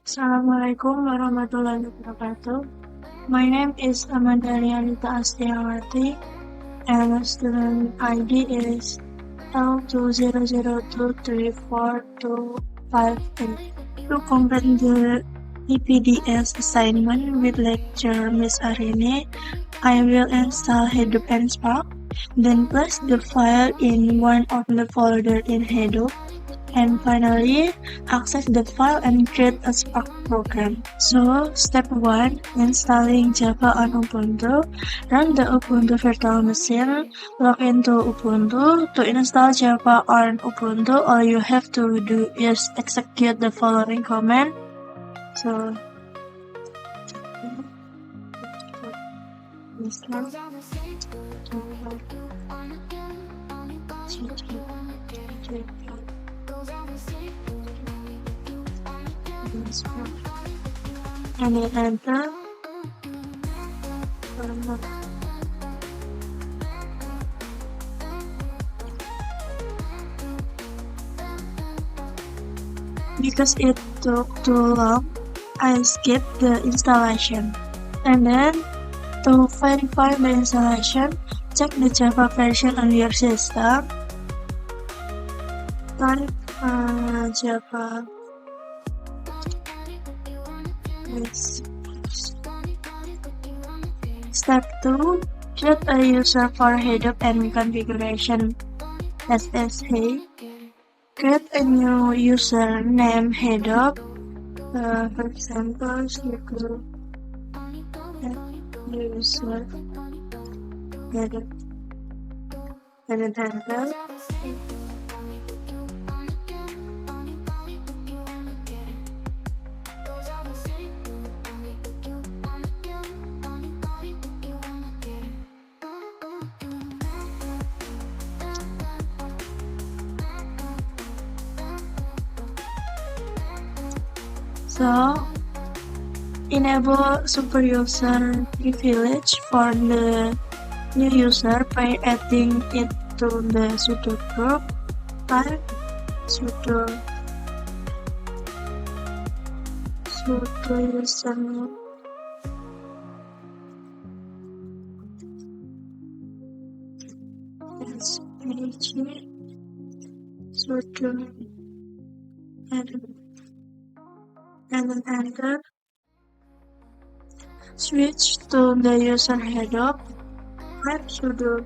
Assalamualaikum warahmatullahi wabarakatuh. My name is Amanda Rianita Astiawati, and my student ID is L200234258. To complete the EPDS assignment with lecture Miss Arini, I will install Hadoop and Spark, then place the file in one of the folder in Hadoop, and finally access the file and create a Spark program. So, step 1, installing Java on Ubuntu. Run the Ubuntu virtual machine, log into Ubuntu. To install Java on Ubuntu, all you have to do is execute the following command. So, and then enter. Because it took too long, I skipped the installation. And then, to verify the installation, check the Java version on your system. Type Java. Step 2, create a user for Hadoop and configuration. SSH. Create a new user named Hadoop. For example, you could user Hadoop and then enter. So, enable super user privilege for the new user by adding it to the sudo group. Type sudo username sudo and then enter. Switch to the user Hadoop. Type sudo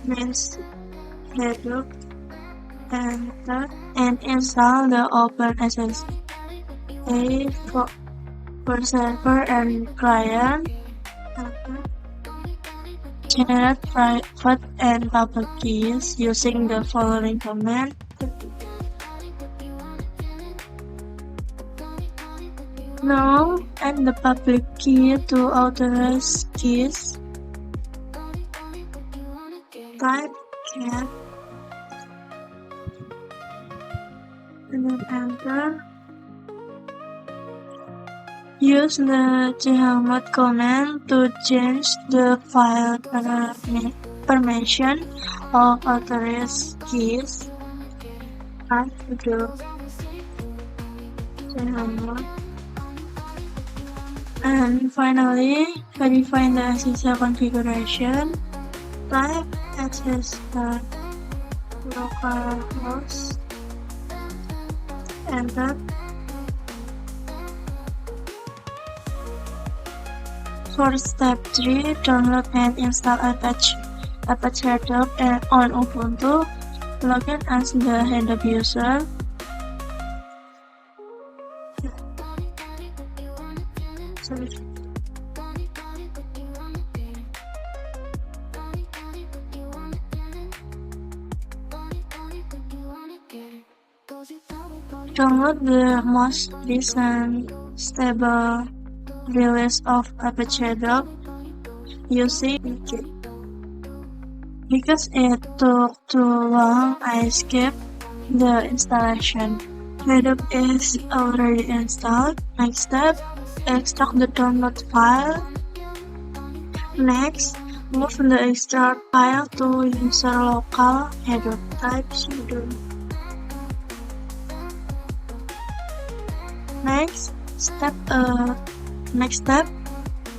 means Hadoop, enter, and install the OpenSSH for server and client. Generate private and public keys using the following command. Now, add the public key to authorized keys. Type cat and then enter. Use the chmod command to change the file permission of authorized keys. Type sudo chmod. And finally, verify the SSL configuration. Type SSL localhost. Enter. For step 3, download and install Apache Hadoop on Ubuntu. Login as the Hadoop user. Download the most recent stable release of Apache Hadoop using Wiki. Because it took too long, I skipped the installation. Hadoop is already installed. Next step, extract the download file. Next, move the extract file to user local Hadoop. Type sudo Next step,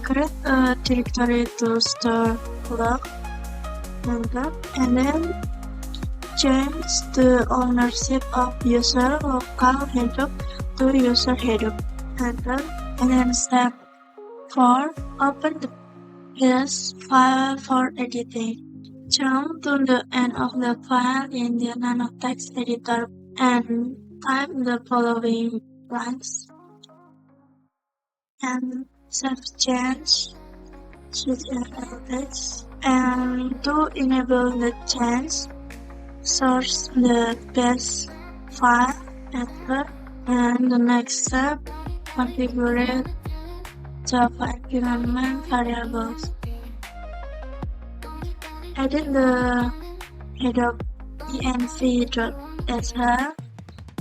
create a directory to store log and then change the ownership of user local Hadoop to user Hadoop and then step 4, open the PS file for editing. Jump to the end of the file in the nanotext editor and type the following lines and save change text. And to enable the change, source the base file editor, and the next step, configure Java environment variables. Edit the Hadoop env.sh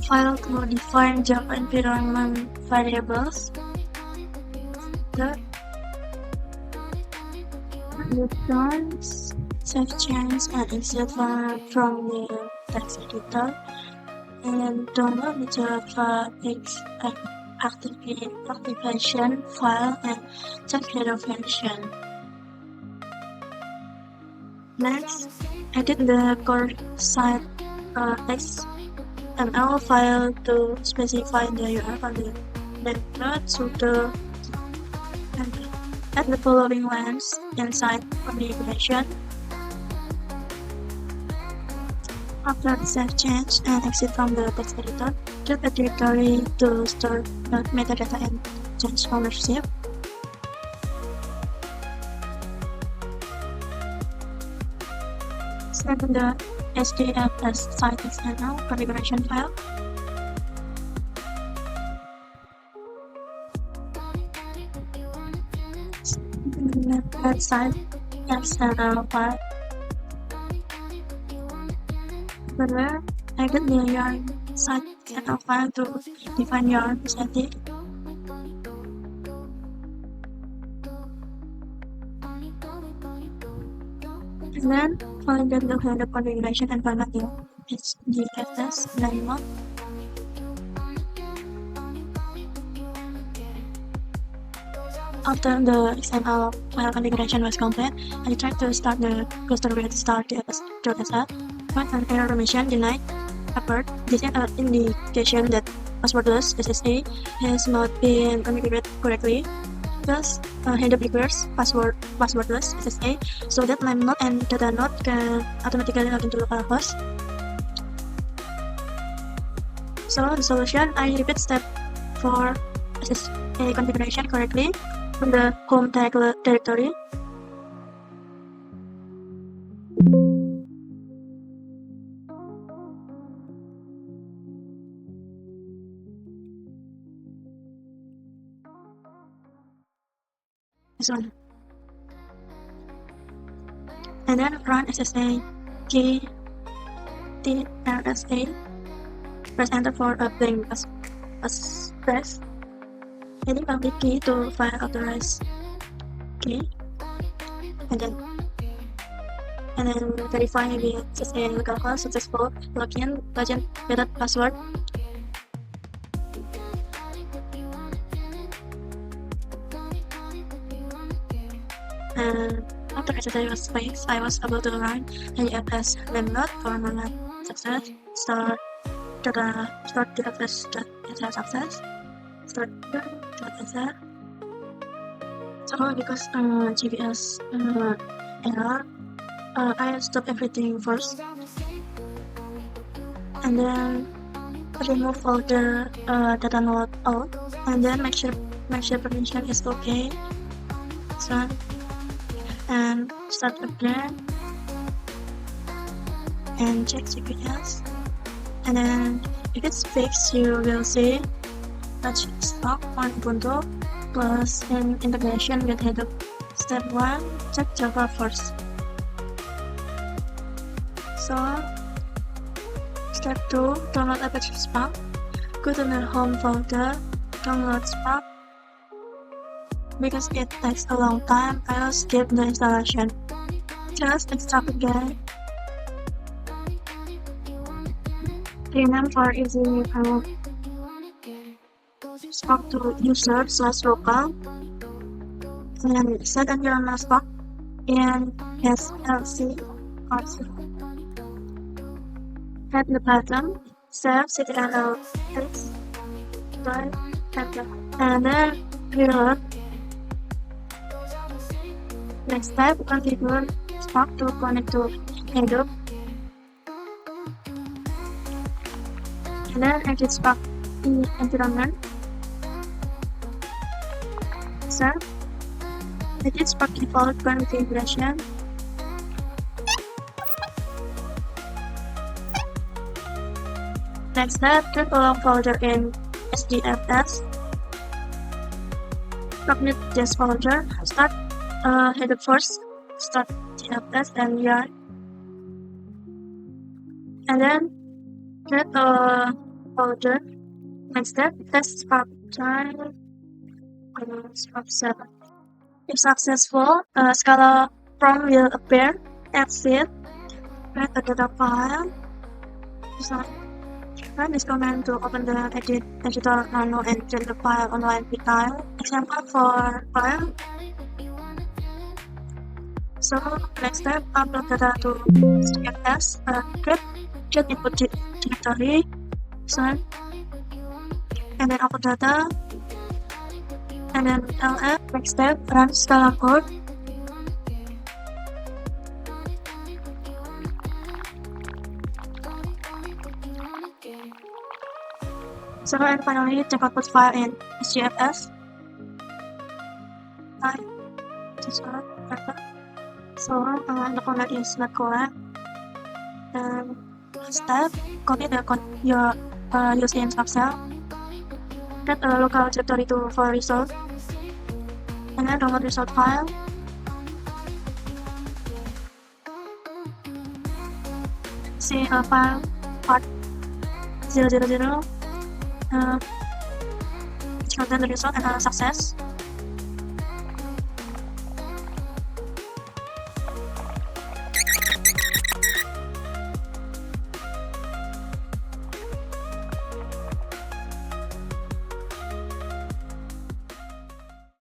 file to define Java environment variables. Returns, save change and exit from the text editor, and download the Java activation file and check Hadoop version. Next, edit the core site XML file to specify the URL of the method sudo and add the following lines inside configuration. After save change and exit from the text editor, create a directory to store metadata and change ownership. Save the HDFS site XML configuration file. Method site XML file. Further, edit the yarn site XML file to define yarn setting. And then validate the Hadoop configuration and format the HDFS mode. After the XML file configuration was complete, I tried to start the cluster with start.sh. When an error permission denied appeared, this is an indication that passwordless SSA has not been configured correctly. Thus, Hadoop requires passwordless SSA so that Limnode and Datanode can automatically log into localhost. So the solution, I repeat step 4 SSA configuration correctly from the home directory. This one. And then run SSA key TRSA. Press enter for a blank space. Adding public key to file authorized key. And then verify with SSA localhost successful login legend password. And after SSA was fixed, I was able to run AFS Limnode for normal success. Start DFS.sh success. Start DFS. So because GBS error, I stop everything first, and then remove all the Datanode out, and then make sure permission is okay. So and start again and check GPS, and then if it's fixed, you will see touch stop on Ubuntu plus integration with Hadoop. Step 1, check Java first. So step 2, download Apache Spark. Go to the home folder, download Spark. Because it takes a long time, I'll skip the installation. Just extract again. Rename for easy removal. Spark to user/local and set environment Spark and SLC also. At the bottom, save ctl text by enter and then reload. Next step, configure Spark to connect to Hadoop and then edit Spark in environment. Save. Edit Spark default configuration. Next step, create a log folder in SDFS. Submit this folder. Start Hadoop first. Start DFS and yarn. And then create a folder. Next step, test Spark time. Spark 7. If successful, Scala prompt will appear. Exit. Create a data file. Run this command to open the editor menu and change the file online tile. Example for file. So next step, upload data to SDFS. Create input directory. And then upload data. And then ls. Next step, run Scala code. So and finally, check output file in SDFS. So the command is not correct. And step, copy your use in Excel. Get a local directory for result. And then download result file. See a file part 000. Contain the result and success.